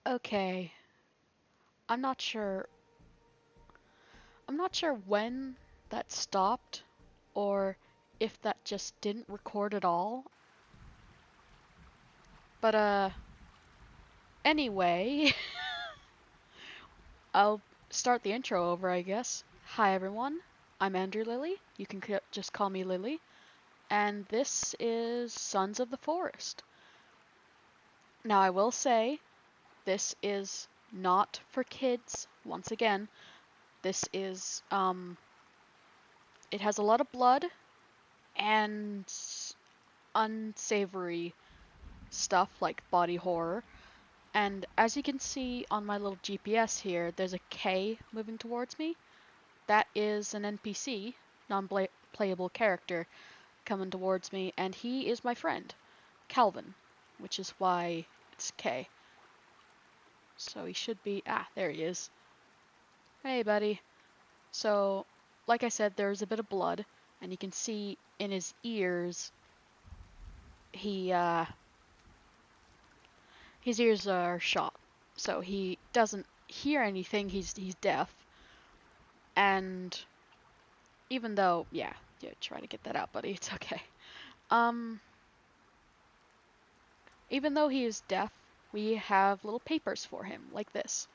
Okay, I'm not sure. I'm not sure when that stopped or if that just didn't record at all. But anyway, I'll start the intro over, I guess. Hi everyone. I'm Andrew Lilly. You can just call me Lily. And this is Sons of the Forest. Now I will say this is not for kids. Once again, this is it has a lot of blood and unsavory stuff like body horror. And as you can see on my little GPS here, there's a K moving towards me. That is an NPC, non-playable character, coming towards me, and he is my friend, Calvin, which is why it's K. So he should be... there he is. Hey, buddy. So, like I said, there's a bit of blood, and you can see in his ears, his ears are shot, so he doesn't hear anything. He's deaf, and even though, yeah, try to get that out, buddy. It's okay. Um, even though he is deaf, we have little papers for him like this,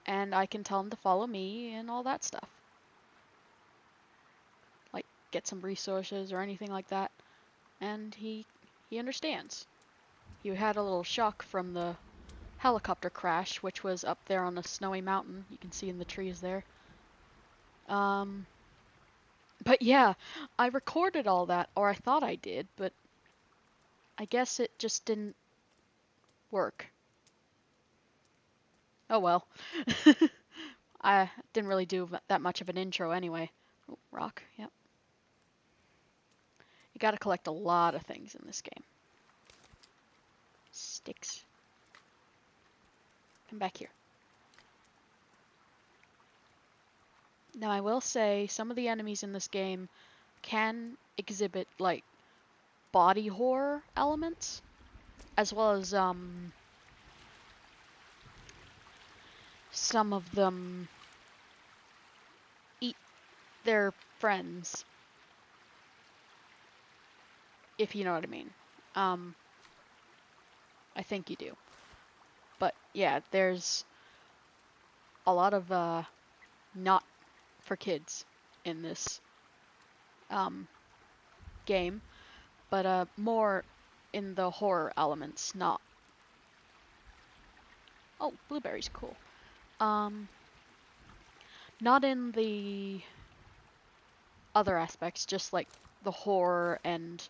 and I can tell him to follow me and all that stuff, like get some resources or anything like that, and he understands. He had a little shock from the helicopter crash, which was up there on a snowy mountain. You can see in the trees there. But yeah, I recorded all that, or I thought I did, but I guess it just didn't work. Oh well. I didn't really do that much of an intro anyway. Ooh, rock, yep. You gotta collect a lot of things in this game. Sticks. Come back here. Now I will say, some of the enemies in this game can exhibit, like, body horror elements, as well as, some of them eat their friends, if you know what I mean. I think you do. But yeah, there's a lot of not for kids in this game, but more in the horror elements, not. Oh, blueberries, cool. Not in the other aspects, just like the horror and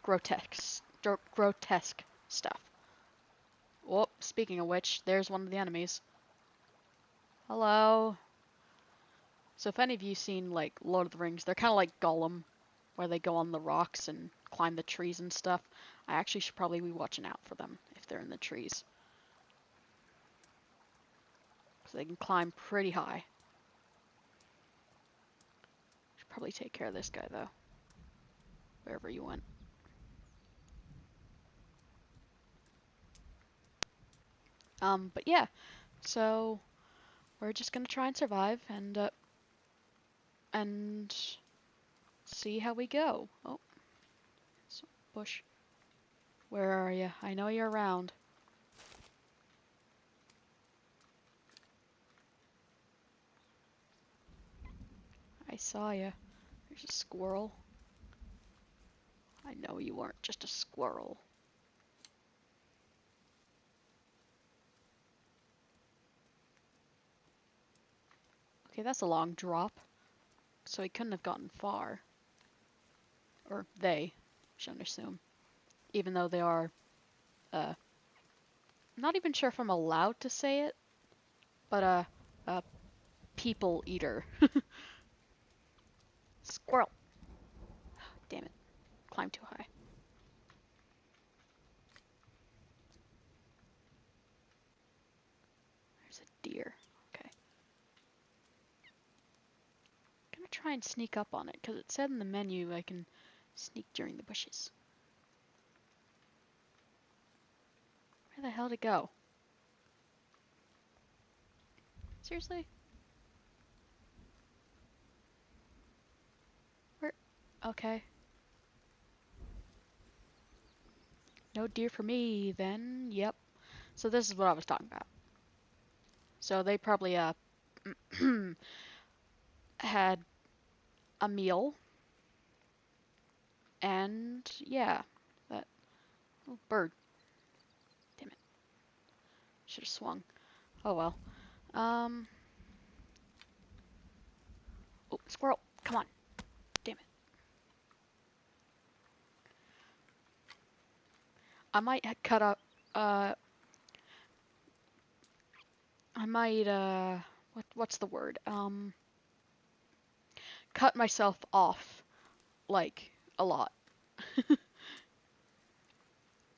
grotesque stuff. Whoop, speaking of which, there's one of the enemies. Hello. So if any of you seen like Lord of the Rings, they're kind of like Gollum, where they go on the rocks and climb the trees and stuff. I actually should probably be watching out for them if they're in the trees. So they can climb pretty high. Should probably take care of this guy though, wherever you went. But yeah, so we're just gonna try and survive and see how we go. Oh, bush. Where are you? I know you're around. I saw you. There's a squirrel. I know you weren't just a squirrel. Okay, that's a long drop. So he couldn't have gotten far. Or they, shouldn't assume. Even though they are, not even sure if I'm allowed to say it, but a people eater. Squirrel. Damn it. Climb too high. There's a deer. Okay. I'm gonna try and sneak up on it, because it said in the menu I can sneak during the bushes. Where the hell did it go? Seriously? Where? Okay. No deer for me, then. Yep. So this is what I was talking about. So they probably had a meal, and yeah, that oh, bird. Damn it. Should have swung. Oh well. Um. Oh, squirrel. Come on. Damn it. I might cut up. I might. What's the word? Cut myself off like a lot.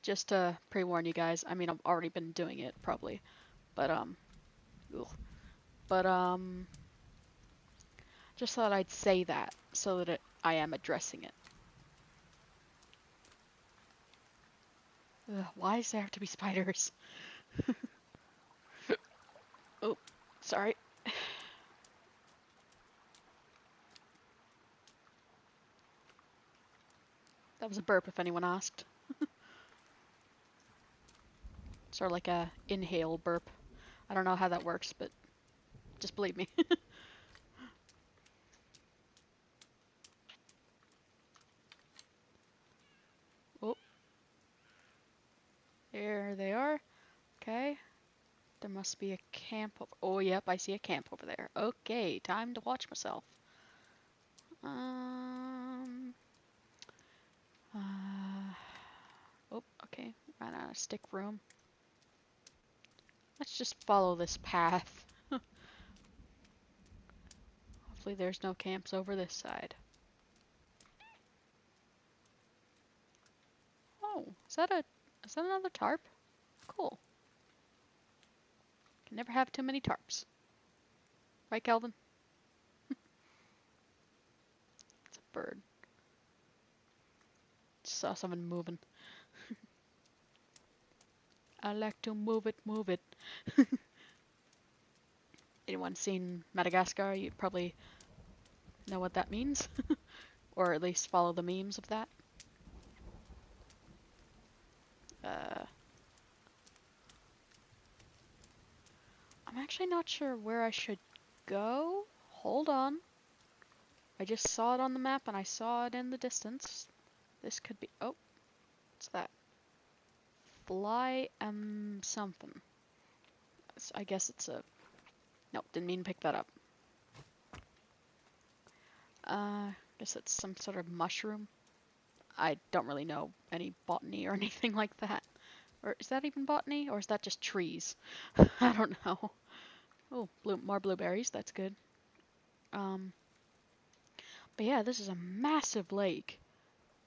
Just to pre-warn you guys. I mean, I've already been doing it probably, but ugh. But just thought I'd say that so that I am addressing it. Ugh, why does there have to be spiders? Oh, sorry. That was a burp if anyone asked. Sort of like a inhale burp. I don't know how that works, but just believe me. Oh, there they are. Okay. There must be a camp. Oh, yep, I see a camp over there. Okay, time to watch myself. Um. Oh, okay. Ran out of stick room. Let's just follow this path. Hopefully there's no camps over this side. Oh, is that another tarp? Cool. Can never have too many tarps. Right, Calvin? It's a bird. Just saw someone moving. I like to move it, move it. Anyone seen Madagascar? You probably know what that means. Or at least follow the memes of that. I'm actually not sure where I should go. Hold on. I just saw it on the map and I saw it in the distance. This could be... Oh, what's that? Fly something. I guess it's a... Nope, didn't mean to pick that up. Guess it's some sort of mushroom. I don't really know any botany or anything like that. Or is that even botany? Or is that just trees? I don't know. Oh, more blueberries. That's good. But yeah, this is a massive lake.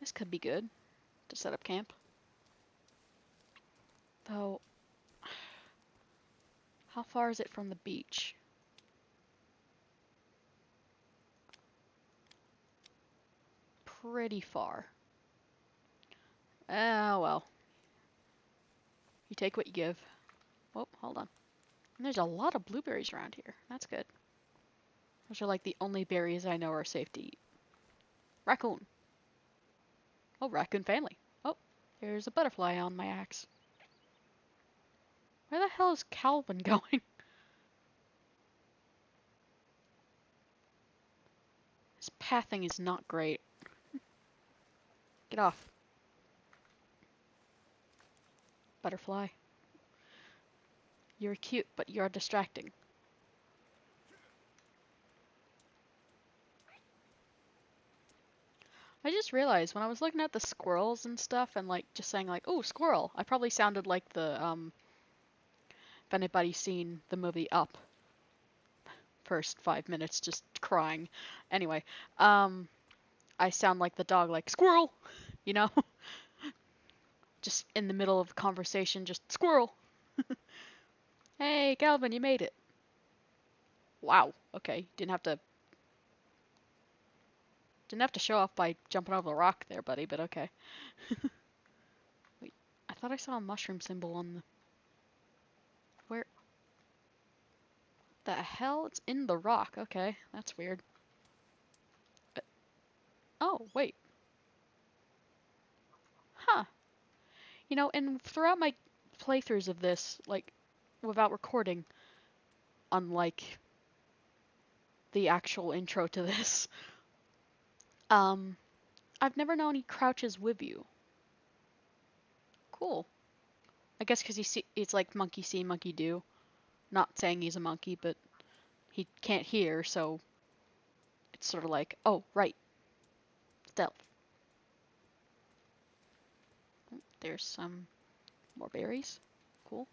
This could be good to set up camp. Though, how far is it from the beach? Pretty far. Oh well. You take what you give. Oh, hold on. And there's a lot of blueberries around here. That's good. Those are like the only berries I know are safe to eat. Raccoon. Oh, raccoon family. Oh, there's a butterfly on my axe. Where the hell is Calvin going? His pathing is not great. Get off. Butterfly. You're cute, but you're distracting. I just realized when I was looking at the squirrels and stuff and like just saying like, "Oh, squirrel." I probably sounded like the if anybody's seen the movie Up, first 5 minutes just crying. Anyway, I sound like the dog like, "Squirrel." You know? Just in the middle of a conversation, just squirrel. Hey, Calvin, you made it. Wow. Okay, didn't have to show off by jumping over the rock there, buddy, but okay. Wait, I thought I saw a mushroom symbol on the The hell? It's in the rock. Okay, that's weird. Oh, wait. Huh. You know, and throughout my playthroughs of this, like, without recording, unlike the actual intro to this, I've never known he crouches with you. Cool. I guess because it's like monkey see, monkey do. Not saying he's a monkey, but he can't hear, so it's sort of like, oh, right, stealth. There's some more berries. Cool.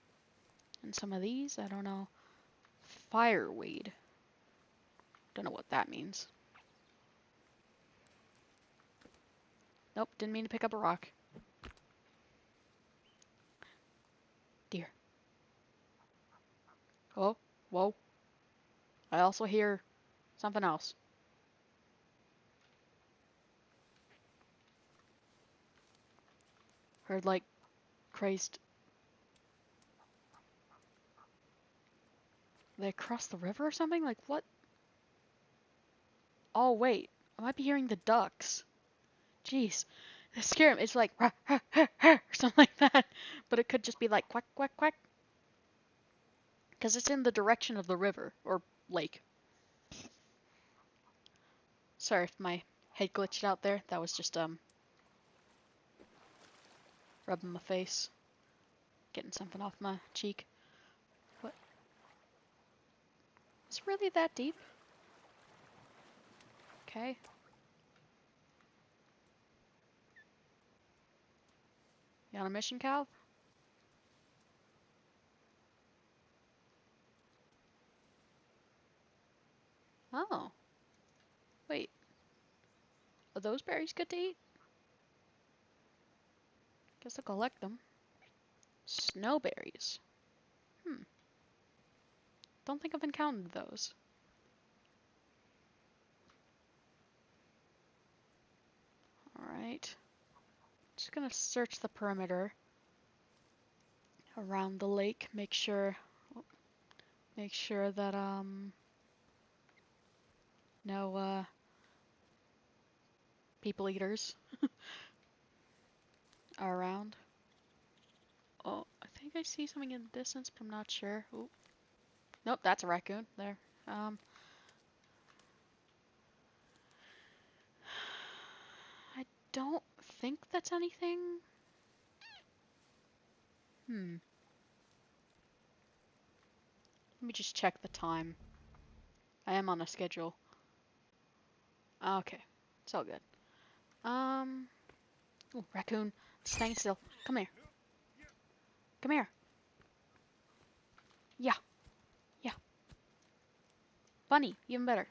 And some of these, I don't know. Fireweed. Don't know what that means. Nope, didn't mean to pick up a rock. Deer. Oh, whoa. I also hear something else. Heard like crazed. They crossed the river or something? Like what? Oh wait, I might be hearing the ducks. Jeez, they scare him. It's like rah, rah, rah, rah, or something like that, but it could just be like quack quack quack, because it's in the direction of the river or lake. Sorry if my head glitched out there. That was just rubbing my face, getting something off my cheek. What? Is it really that deep? Okay. You on a mission, Cal? Oh. Wait. Are those berries good to eat? Guess I'll collect them. Snowberries. Don't think I've encountered those. Alright. Just gonna search the perimeter around the lake, make sure that no people eaters are around. Oh, I think I see something in the distance, but I'm not sure. Ooh. Nope, that's a raccoon there. I don't think that's anything. Let me just check the time. I am on a schedule. Okay, it's all good. Ooh, raccoon, staying still. Come here. Come here. Yeah, yeah. Bunny, even better.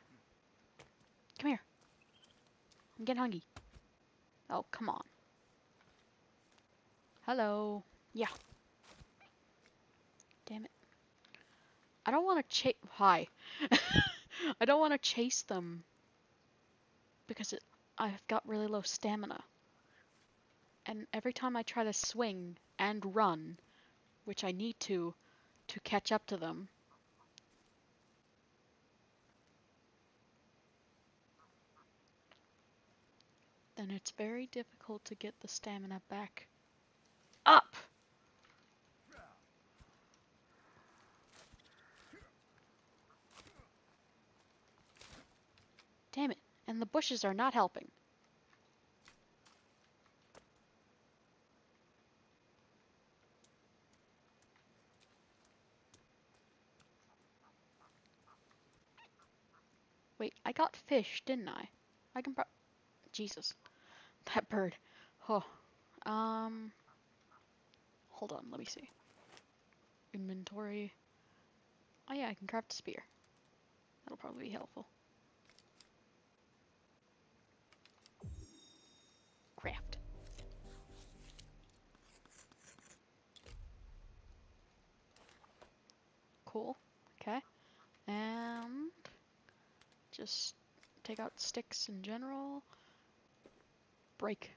Come here. I'm getting hungry. Oh, come on. Hello. Yeah. Damn it. I don't want to chase. Hi. I don't want to chase them because I've got really low stamina. And every time I try to swing and run, which I need to catch up to them, then it's very difficult to get the stamina back up. Damn it. And the bushes are not helping. Wait, I got fish, didn't I? I can Jesus. That bird. Oh. Hold on, let me see. Inventory. Oh yeah, I can craft a spear. That'll probably be helpful. Craft. Cool. Okay. And just take out sticks in general. Break.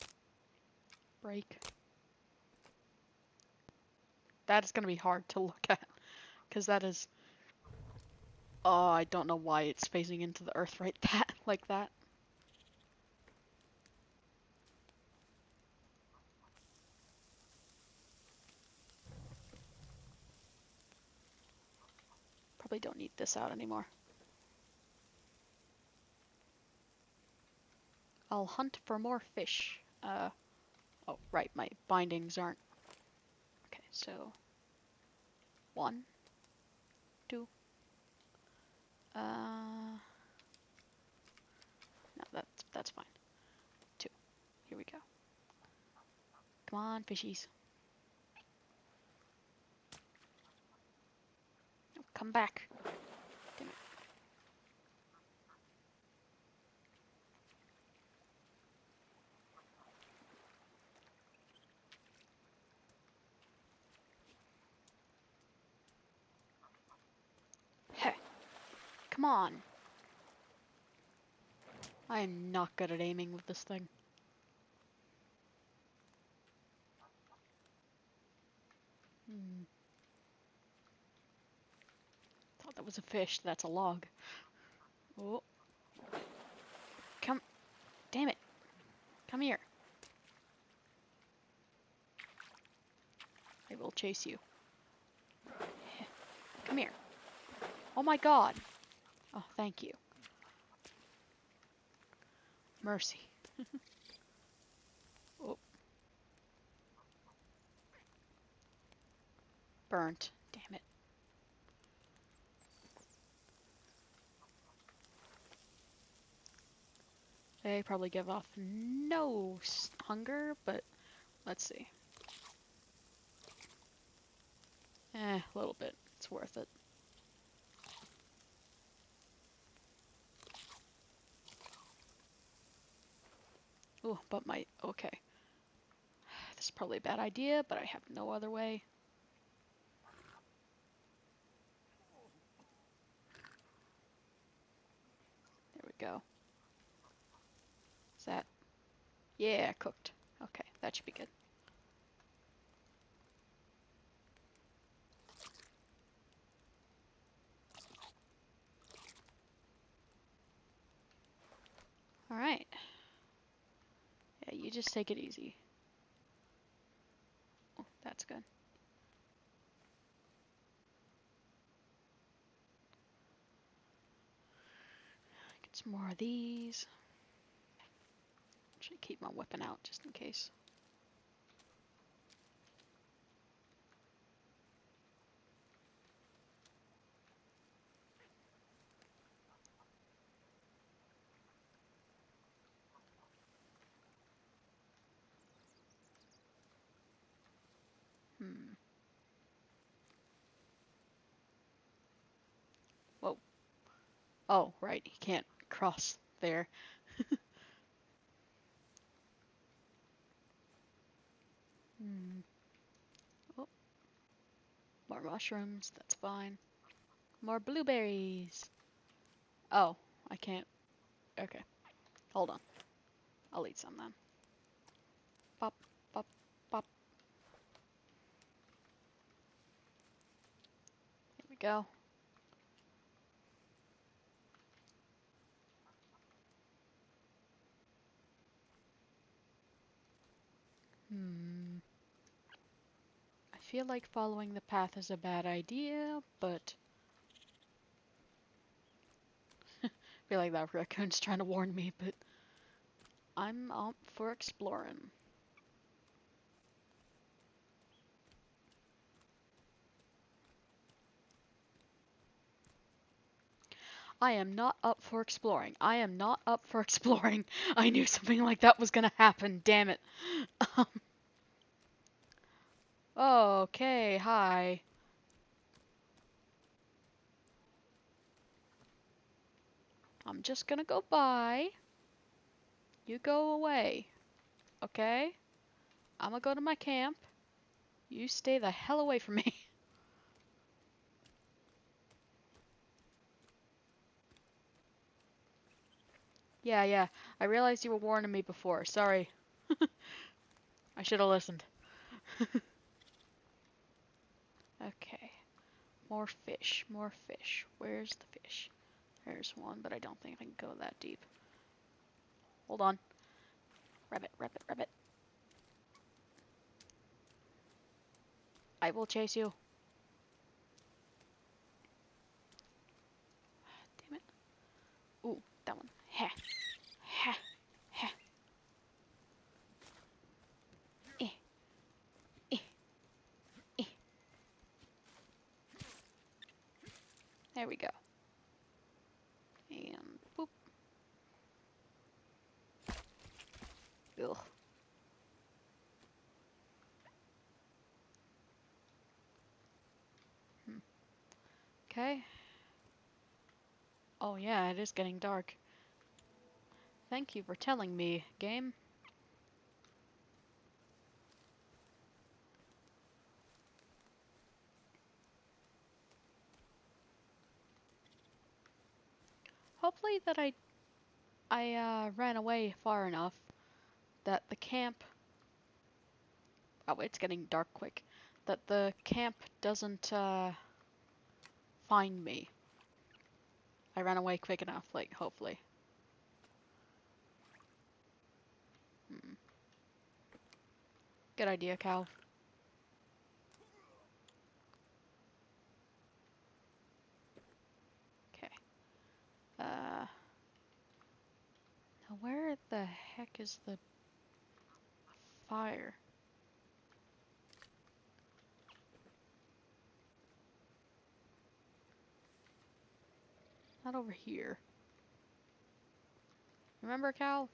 Break. That is going to be hard to look at because that is Oh, I don't know why it's phasing into the earth right that like that. Probably don't need this out anymore. I'll hunt for more fish. Oh, right, my bindings aren't. Okay, so 1, 2. No, that's fine. 2. Here we go. Come on, fishies. Oh, come back. Damn it. Heh. Come on. I am not good at aiming with this thing. Thought that was a fish. That's a log. Oh. Come. Damn it. Come here. I will chase you. Come here. Oh my god. Oh, thank you. Mercy. Oh. Burnt. Damn it. They probably give off no hunger, but let's see. A little bit. It's worth it. Oh, but my... Okay. This is probably a bad idea, but I have no other way. There we go. Is that... Yeah, cooked. Okay, that should be good. Alright. Yeah, you just take it easy. Oh, that's good. Get some more of these. Should keep my weapon out just in case. Whoa. Oh, right, he can't cross there. Oh, more mushrooms, that's fine. More blueberries. Oh, I can't. Okay, hold on. I'll eat some then. Pop, pop, pop. Here we go. I feel like following the path is a bad idea, but I feel like that raccoon's trying to warn me, but I'm up for exploring. I am not up for exploring. I am not up for exploring. I knew something like that was gonna happen, damn it. Okay, hi. I'm just gonna go by. You go away. Okay? I'm gonna go to my camp. You stay the hell away from me. Yeah. I realized you were warning me before. Sorry. I should have listened. Okay. More fish, more fish. Where's the fish? There's one, but I don't think I can go that deep. Hold on. Rabbit, rabbit, rabbit. I will chase you. Damn it. Ooh, that one. Ha. Ha. Ha. Eh. Eh. Eh. There we go. And boop. Ugh. Okay. Oh yeah, it is getting dark. Thank you for telling me, game. Hopefully that I ran away far enough that the camp... Oh, it's getting dark quick. That the camp doesn't find me. I ran away quick enough, like, hopefully. Good idea, Cal. Okay. Now where the heck is the fire? Not over here. Remember, Cal?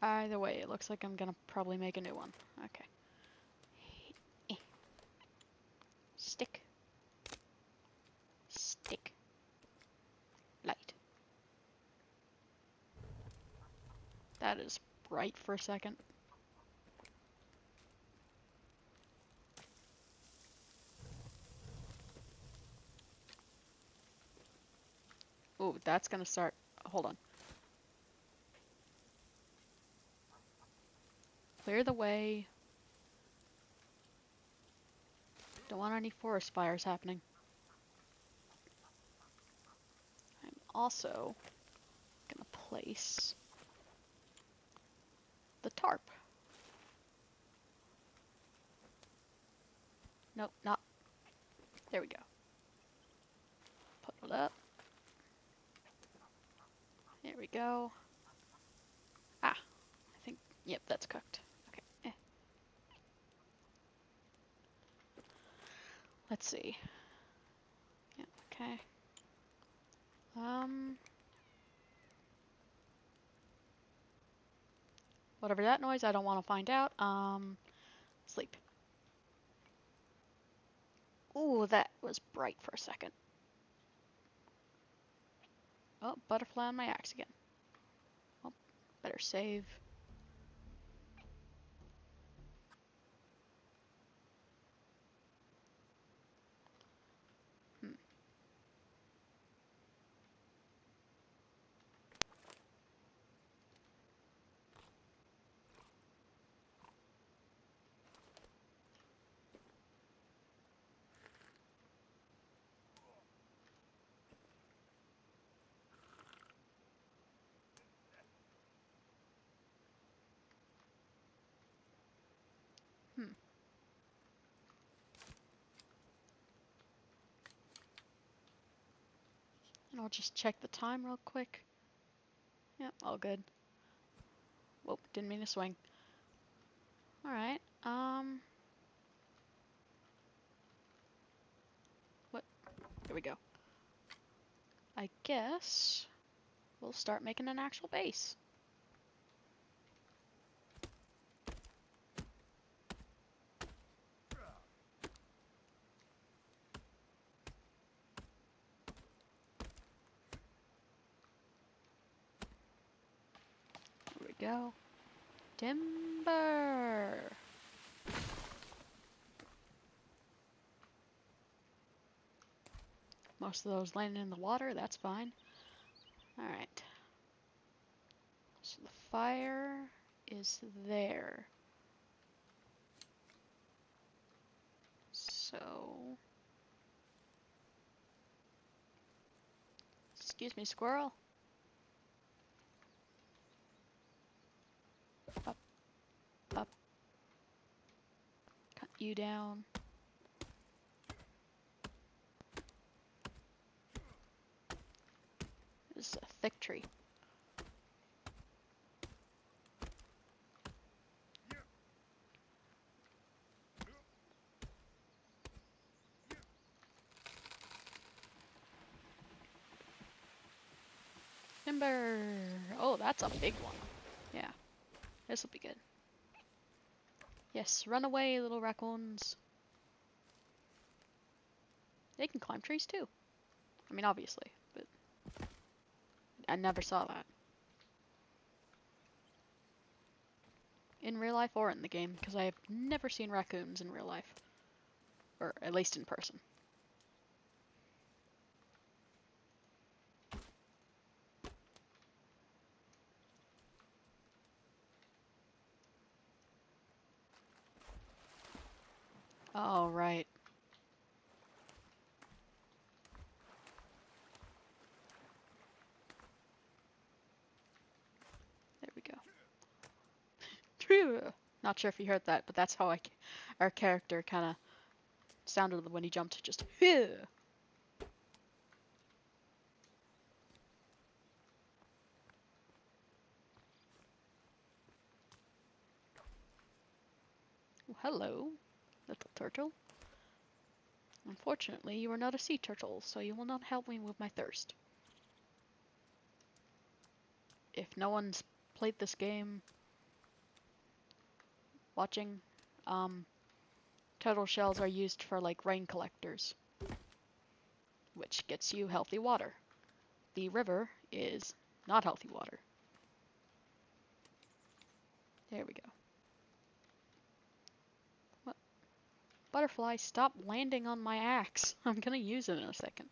Either way, it looks like I'm gonna probably make a new one. Okay. Eh. Stick. Stick. Light. That is bright for a second. Ooh, that's gonna start. Hold on. Clear the way. Don't want any forest fires happening. I'm also gonna place the tarp. Nope, not. There we go. Put it up. There we go. Ah, I think, yep, that's cooked. Okay. Let's see. Yeah, okay. Whatever that noise, I don't want to find out. Sleep. Ooh, that was bright for a second. Oh, butterfly on my axe again. Oh, better save. Hmm. Hmm. And I'll just check the time real quick. Yep, all good. Whoa, didn't mean to swing. Alright, what? There we go. I guess we'll start making an actual base. There we go. Timber! Most of those landing in the water, that's fine. Alright. So the fire is there. So, excuse me, squirrel. Up, up. Cut you down. This is a thick tree. Timber! Oh, that's a big one. Yeah, this will be good. Yes, run away, little raccoons. They can climb trees too. I mean, obviously, but I never saw that. In real life or in the game, because I have never seen raccoons in real life. Or at least in person. Oh, right. There we go. Not sure if you heard that, but that's how our character kind of sounded when he jumped. Just Hello, little turtle. Unfortunately, you are not a sea turtle, so you will not help me with my thirst. If no one's played this game, watching, turtle shells are used for like rain collectors, which gets you healthy water. The river is not healthy water. There we go. What? Butterfly, stop landing on my axe. I'm gonna use it in a second.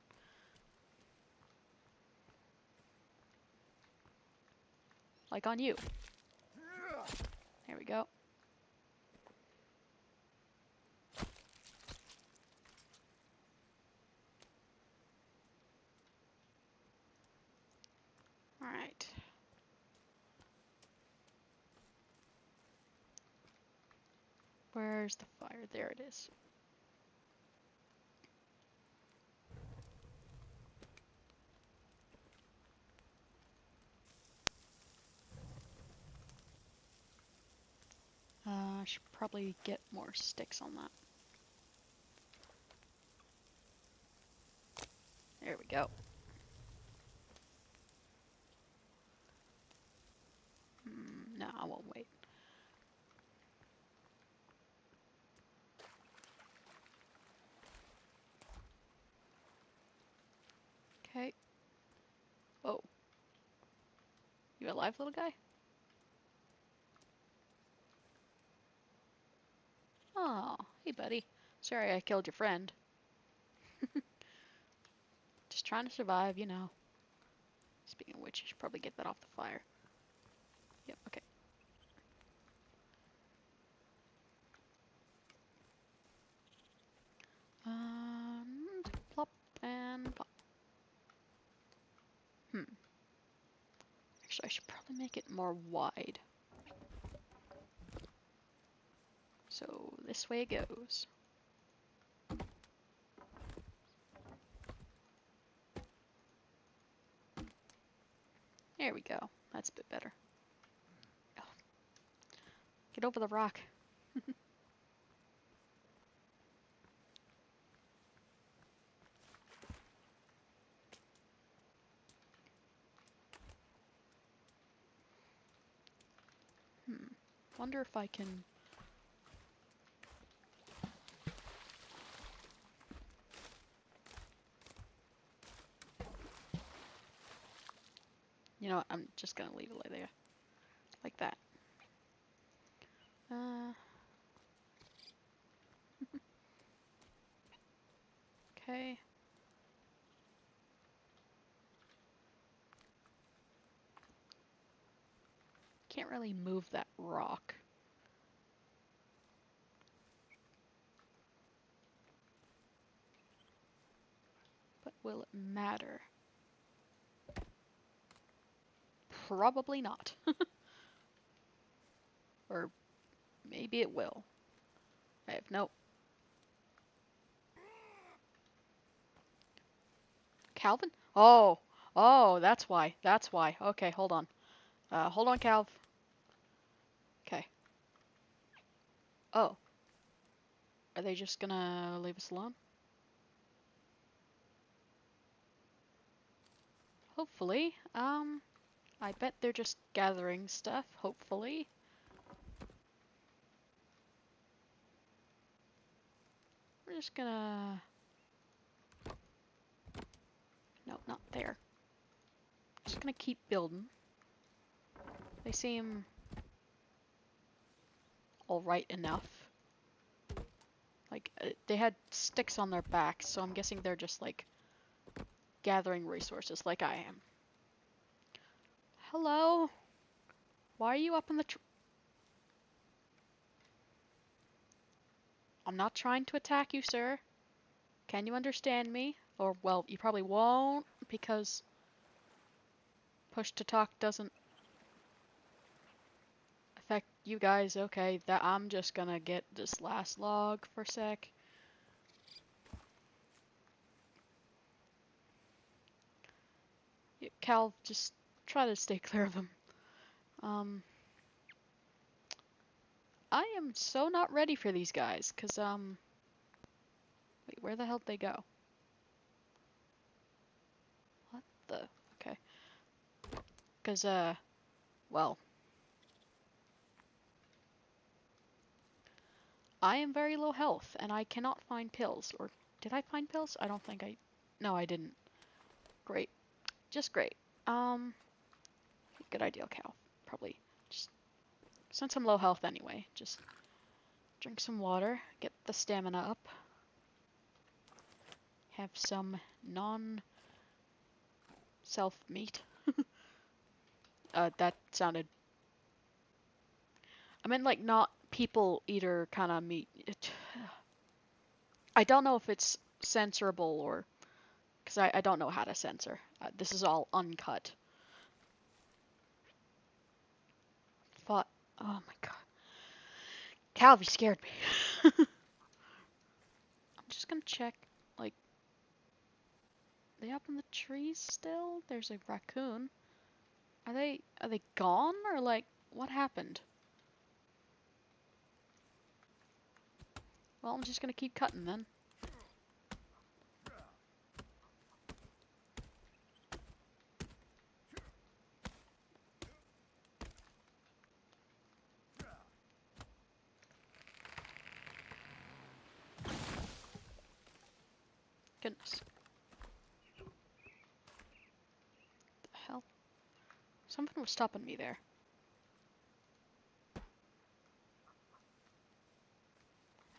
Like on you. There we go. Alright. Where's the fire? There it is. I should probably get more sticks on that. There we go. No, I won't wait. Okay. Oh. You alive, little guy? Oh, hey buddy. Sorry I killed your friend. Just trying to survive, you know. Speaking of which, I should probably get that off the fire. Yep, okay. Plop and plop. Actually, I should probably make it more wide. So this way it goes. There we go. That's a bit better. Oh. Get over the rock. Wonder if I can... You know what? I'm just gonna leave it like there. Like that. Okay. Can't really move that rock. But will it matter? Probably not. Or maybe it will. I have no... Calvin? Oh! Oh, that's why. That's why. Okay, hold on. Hold on, Calv. Okay. Oh. Are they just gonna leave us alone? Hopefully. I bet they're just gathering stuff, hopefully. We're just gonna... No, not there. Just gonna keep building. They seem alright enough. Like, they had sticks on their backs, so I'm guessing they're just, like, gathering resources like I am. Hello? Why are you up in the I'm not trying to attack you, sir. Can you understand me? Or, well, you probably won't, because push to talk doesn't affect you guys. Okay, that I'm just gonna get this last log for a sec. Cal, just try to stay clear of him. I am so not ready for these guys, cause, wait, where the hell did they go? What the? Okay. Cause, well, I am very low health, and I cannot find pills. Or, did I find pills? I don't think I... No, I didn't. Great. Just great. Good idea, Cal. Probably just... Since I'm low health anyway, just drink some water, get the stamina up. Have some non-self meat. That sounded... I meant like not people eater kind of meat. I don't know if it's censorable or... Because I don't know how to censor. This is all uncut. Thought... Oh my god. Calvi scared me. I'm just gonna check, like... Are they up in the trees still? There's a raccoon. Are they gone? Or like, what happened? Well, I'm just gonna keep cutting then. Goodness. The hell? Something was stopping me there.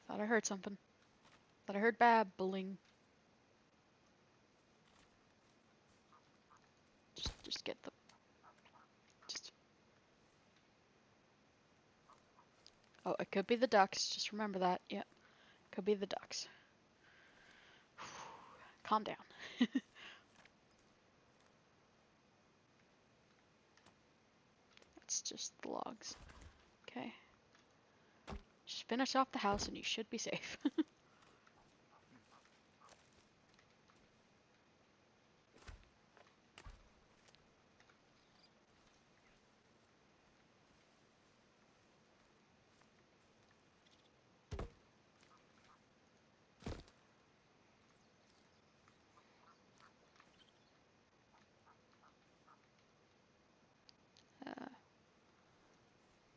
Thought I heard something. Thought I heard babbling. Just get the... Just... Oh, it could be the ducks. Just remember that. Yep. Could be the ducks. Calm down. It's just the logs. Okay. Just finish off the house and you should be safe.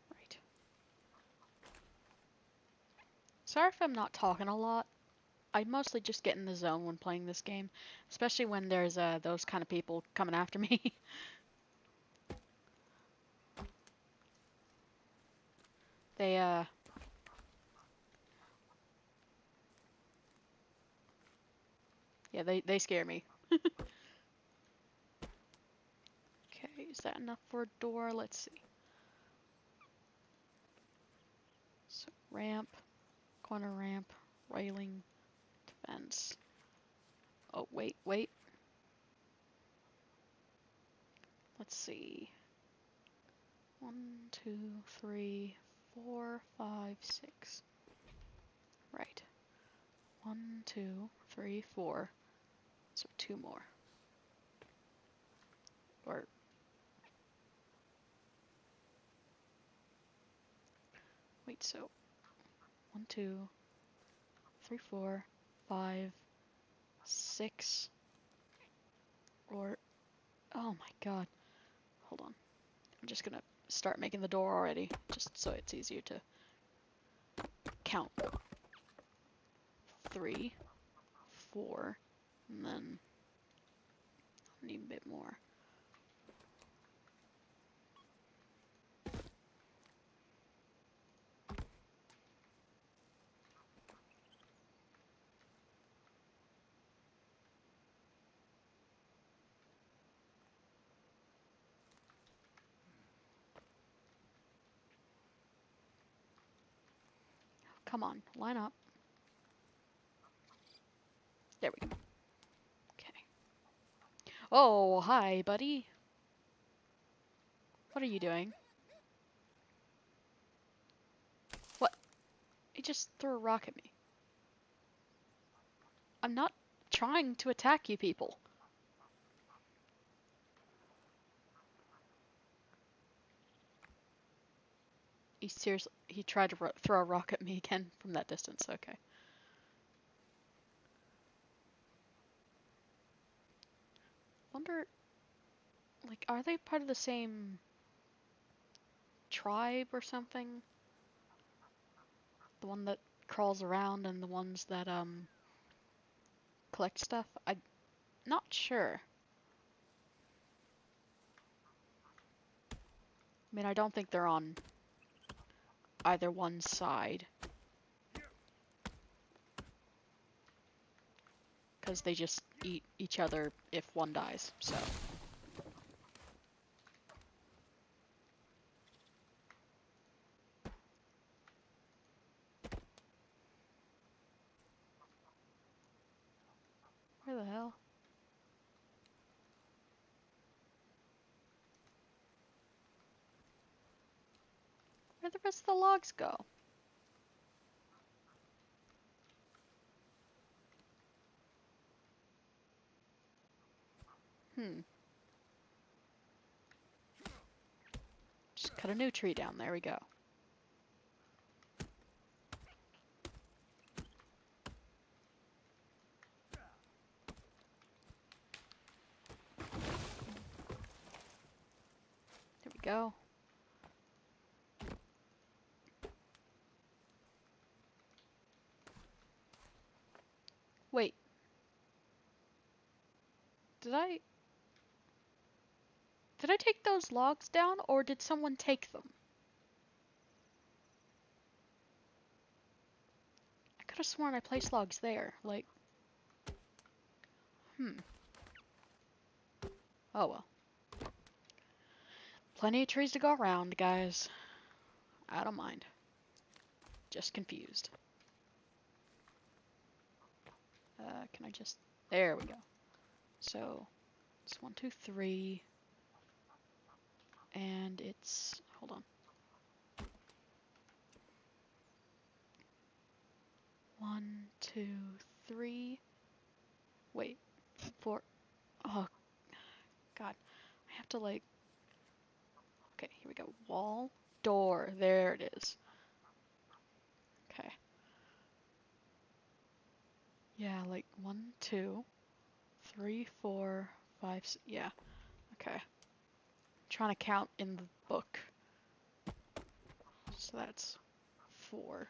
Right. Sorry if I'm not talking a lot. I mostly just get in the zone when playing this game, especially when there's those kind of people coming after me. They yeah, they scare me. Okay, is that enough for a door? Let's see. Ramp, corner ramp, railing, fence. Oh, wait. Let's see. 1, 2, 3, 4, 5, 6. Right. 1, 2, 3, 4. So 2 more. Or wait, so 1, 2, 3, 4, 5, 6. Or oh my god. Hold on. I'm just gonna start making the door already, just so it's easier to count. 3, 4, and then I need a bit more. Come on, line up. There we go. Okay. Oh, hi, buddy. What are you doing? What? He just threw a rock at me. I'm not trying to attack you people. He tried to throw a rock at me again from that distance. Okay. Wonder, like, are they part of the same tribe or something? The one that crawls around and the ones that, collect stuff? I'm not sure. I mean, I don't think they're on either one side. Because they just eat each other if one dies, so. Where the hell? Where'd the rest of the logs go? Just cut a new tree down. There we go. There we go. Wait. Did I take those logs down, or did someone take them? I could have sworn I placed logs there. Like, oh well. Plenty of trees to go around, guys. I don't mind. Just confused. Can I just... There we go. So, it's 1, 2, 3. And it's... Hold on. 1, 2, 3. Wait. 4. Oh, God. I have to, like... Okay, here we go. Wall. Door. There it is. Okay. Yeah, like 1, 2, 3, 4, 5, yeah. Okay. I'm trying to count in the book. So that's 4.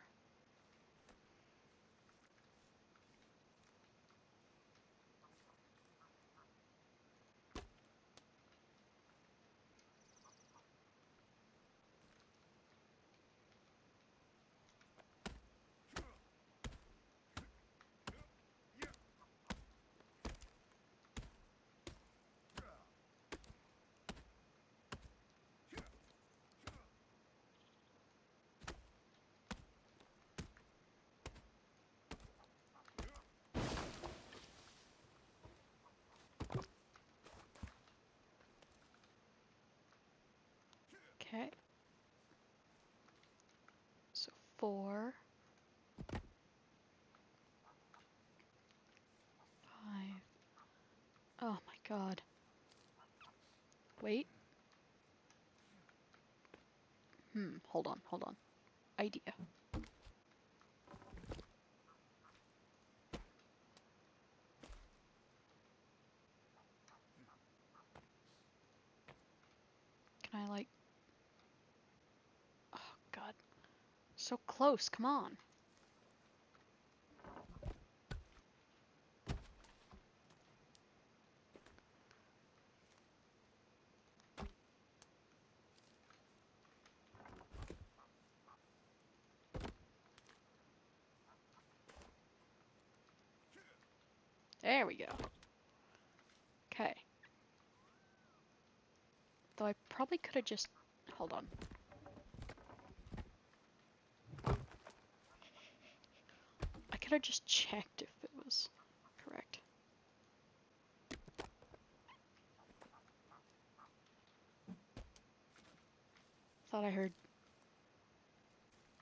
Okay. So 4, 5. Oh my god. Wait. Hold on, hold on. Idea. Can I like... Oh god. So close, come on. There we go. Okay. Though I probably could have just... Hold on. I could have just checked if it was correct. Thought I heard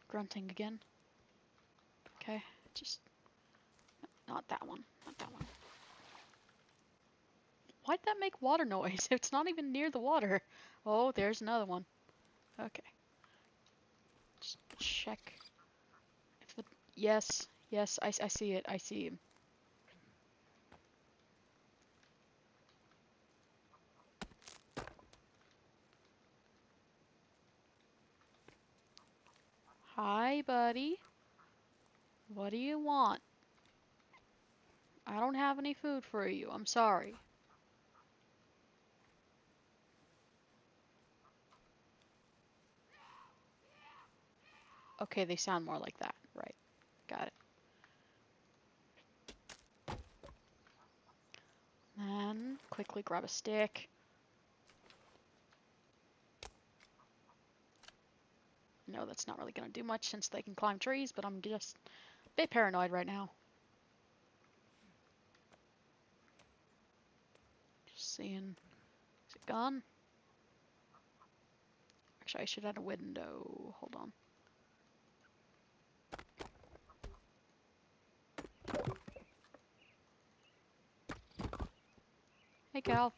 grunting again. Okay, just... Not that one. Not that one. Why'd that make water noise? It's not even near the water. Oh, there's another one. Okay. Just check. If the... Yes. Yes, I see it. I see him. Hi, buddy. What do you want? I don't have any food for you. I'm sorry. Okay, they sound more like that. Right. Got it. Then, quickly grab a stick. No, that's not really gonna do much since they can climb trees, but I'm just a bit paranoid right now. Just seeing... Is it gone? Actually, I should add a window. Hold on. Hey, Cal.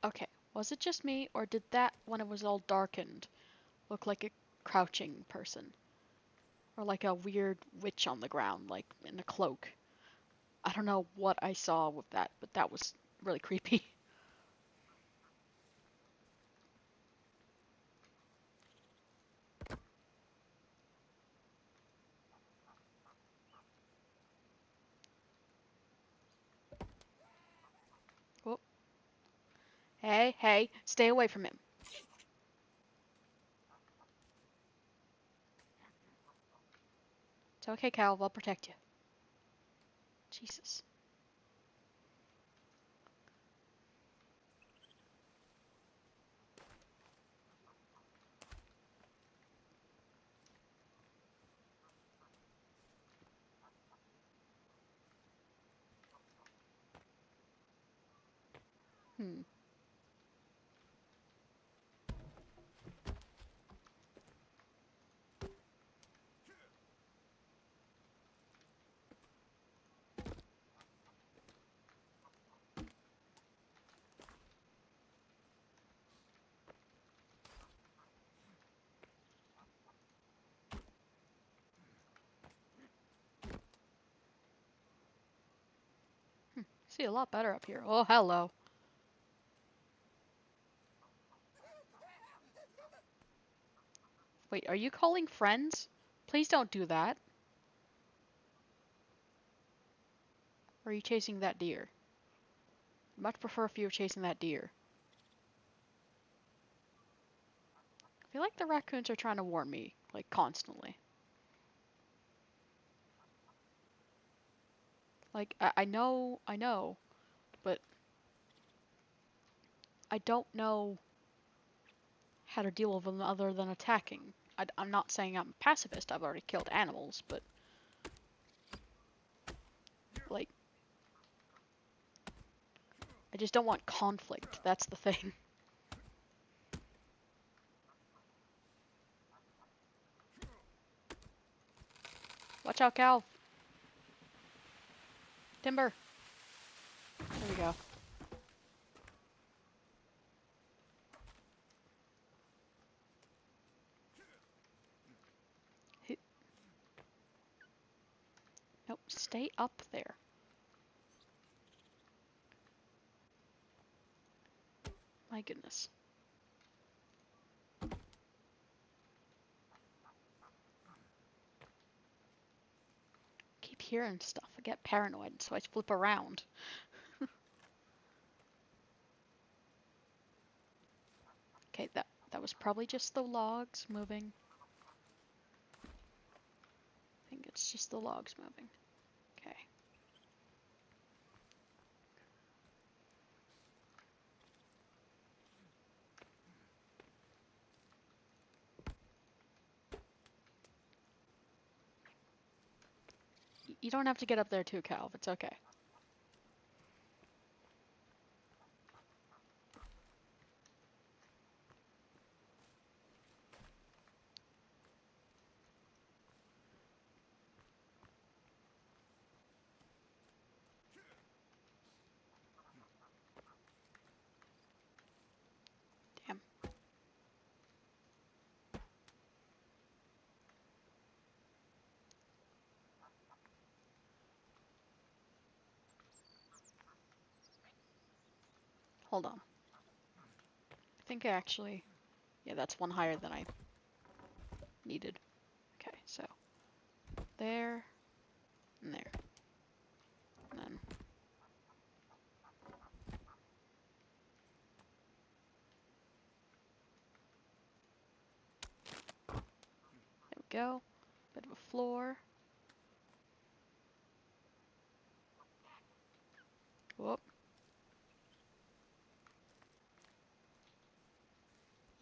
Okay, was it just me, or did that, when it was all darkened, look like a crouching person? Or like a weird witch on the ground, like in a cloak? I don't know what I saw with that, but that was really creepy. Whoop. Hey, hey, stay away from him. It's okay, Cal, I'll protect you. Jesus. Hmm. See a lot better up here. Oh, hello. Wait, are you calling friends? Please don't do that. Or are you chasing that deer? I'd much prefer if you were chasing that deer. I feel like the raccoons are trying to warn me, like, constantly. Like, I know, but I don't know how to deal with them other than attacking. I'm not saying I'm a pacifist, I've already killed animals, but, like, I just don't want conflict, that's the thing. Watch out, Cal. Timber. There we go. Nope, stay up there. My goodness. Keep hearing stuff. I get paranoid, so I flip around. Okay, that was probably just the logs moving. I think it's just the logs moving. Okay. You don't have to get up there too, Cal. It's okay. Damn. Hold on. I think I actually... Yeah, that's one higher than I needed. Okay, so... There... And there. And then... There we go. Bit of a floor. Whoop.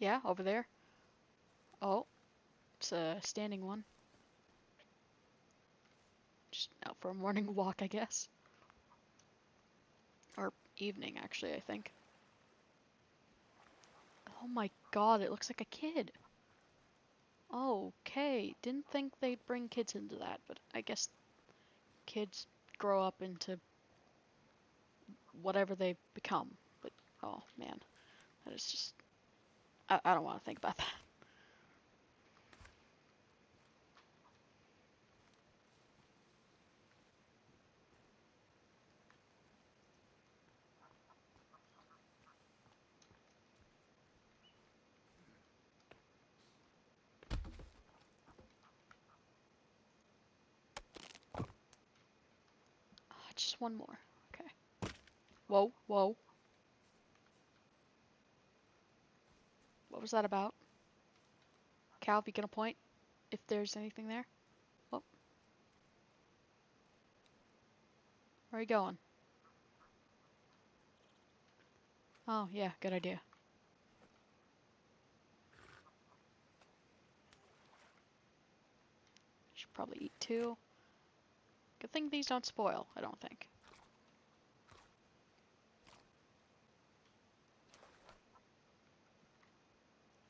Yeah, over there. Oh, it's a standing one. Just out for a morning walk, I guess. Or evening, actually, I think. Oh my god, it looks like a kid. Okay, didn't think they'd bring kids into that, but I guess kids grow up into whatever they become. But, oh man, that is just... I don't want to think about that. Just one more. Okay. Whoa, whoa. What was that about? Cal, you gonna point if there's anything there? Oh, where are you going? Oh, yeah, good idea. Should probably eat two. Good thing these don't spoil, I don't think.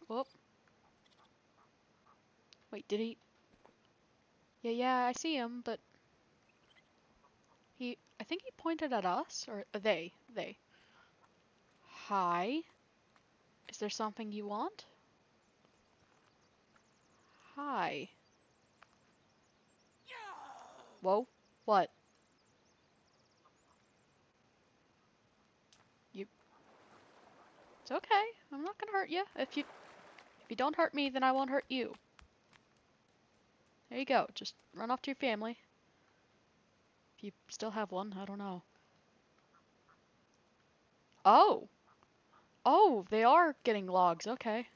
Whoop. Wait, did he? Yeah, I see him, but I think he pointed at us, or they. Hi. Is there something you want? Hi. Whoa. What? You... It's okay. I'm not gonna hurt you. If you don't hurt me, then I won't hurt you. There you go. Just run off to your family. If you still have one, I don't know. Oh. Oh, they are getting logs. Okay.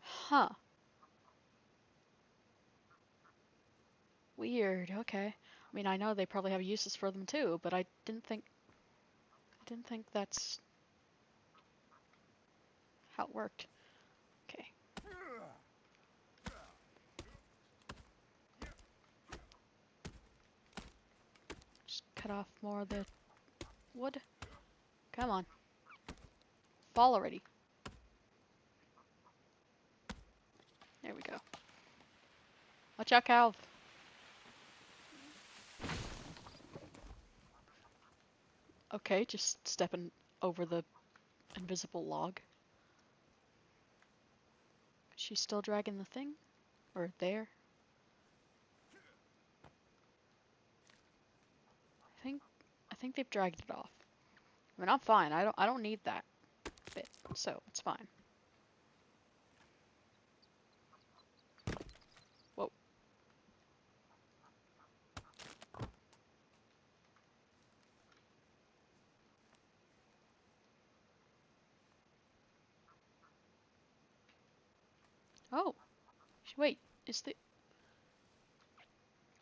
Huh. Weird, okay. I mean, I know they probably have uses for them too, but I didn't think that's how it worked. Okay. Just cut off more of the wood. Come on. Fall already. There we go. Watch out, Cal. Okay, just stepping over the invisible log. She's still dragging the thing? Or there? I think they've dragged it off. I mean, I'm fine. I don't need that bit, so it's fine. Whoa. Oh. Wait, is the...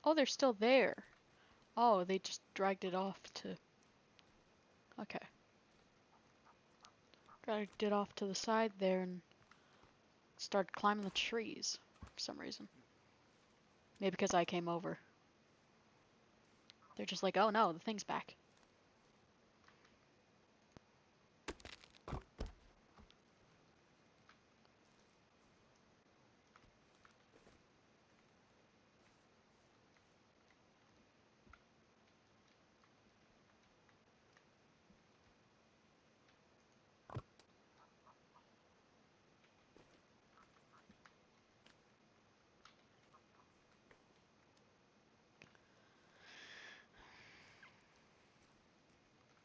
Oh, they're still there. Oh, they just dragged it off to... Okay. Dragged it off to the side there and started climbing the trees for some reason. Maybe because I came over. They're just like, oh no, the thing's back.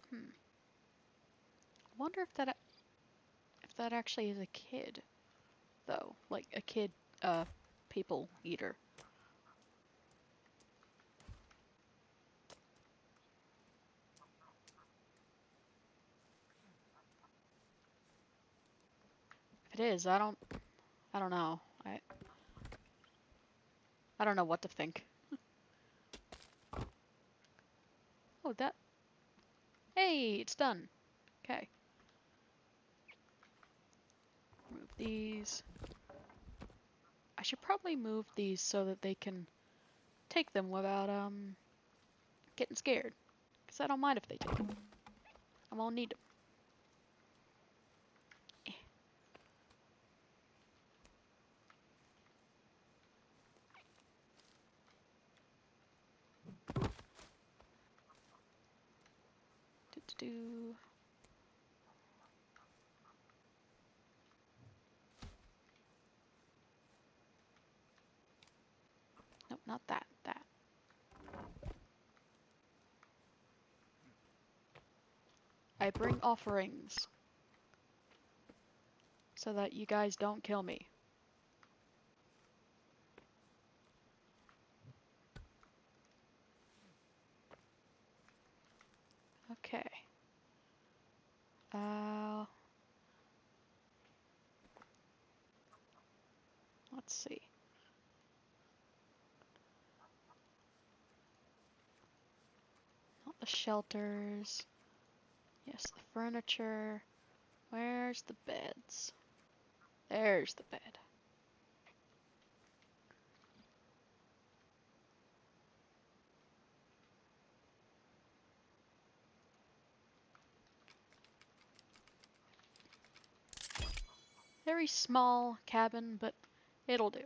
Hmm. Wonder if that actually is a kid, though. Like a kid, people eater. If it is, I don't know. I don't know what to think. Oh, that... Hey, it's done. Okay. Move these. I should probably move these so that they can take them without, getting scared. Because I don't mind if they take them. I won't need them. Do. Nope, not that. That. I bring offerings. So that you guys don't kill me. Okay. Let's see. Not the shelters. Yes, the furniture. Where's the beds? There's the bed. Very small cabin, but it'll do.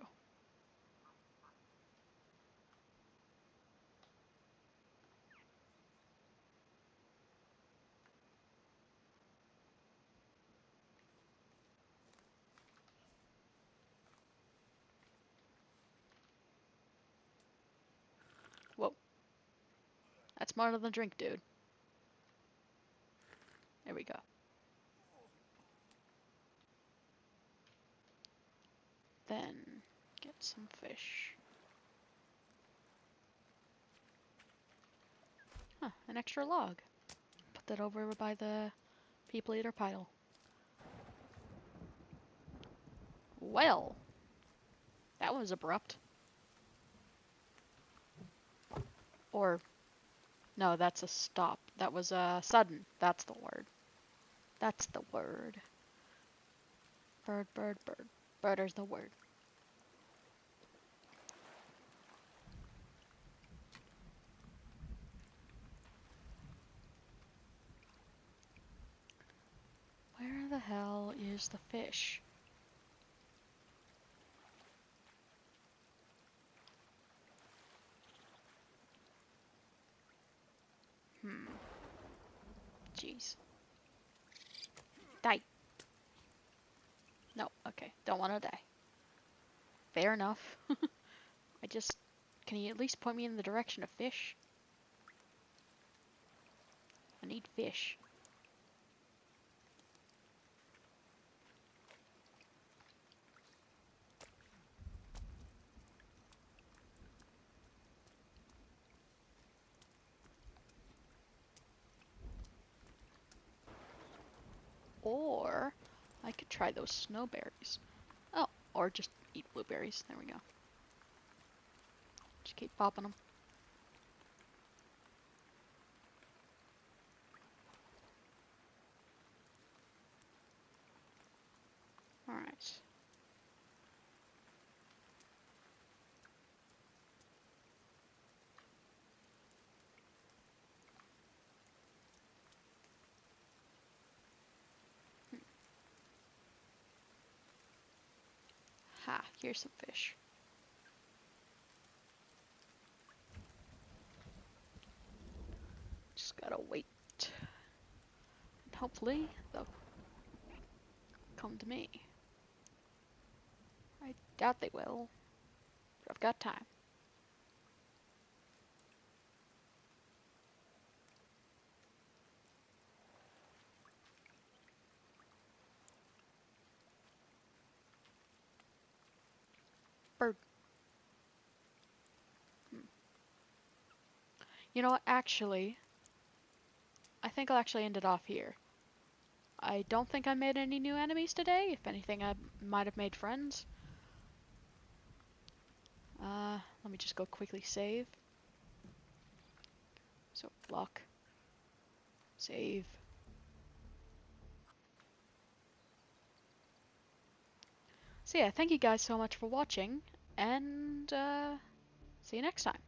Whoa. That's more than a drink, dude. There we go. Then get some fish. Huh, an extra log. Put that over by the people eater pile. Well, that was abrupt. Or, no, that's a stop. That was a sudden. That's the word. That's the word. Bird, bird, bird. Bird is the word. Where the hell is the fish? Jeez. Die. No, okay. Don't want to die. Fair enough. I just... Can you at least point me in the direction of fish? I need fish. Or I could try those snowberries. Oh, or just eat blueberries. There we go. Just keep popping them. Alright. Ha, here's some fish. Just gotta wait. And hopefully they'll come to me. I doubt they will, but I've got time. Bird. You know what, actually, I think I'll actually end it off here. I don't think I made any new enemies today. If anything, I might have made friends. Let me just go quickly save. So, block. Save. So yeah, thank you guys so much for watching, and see you next time.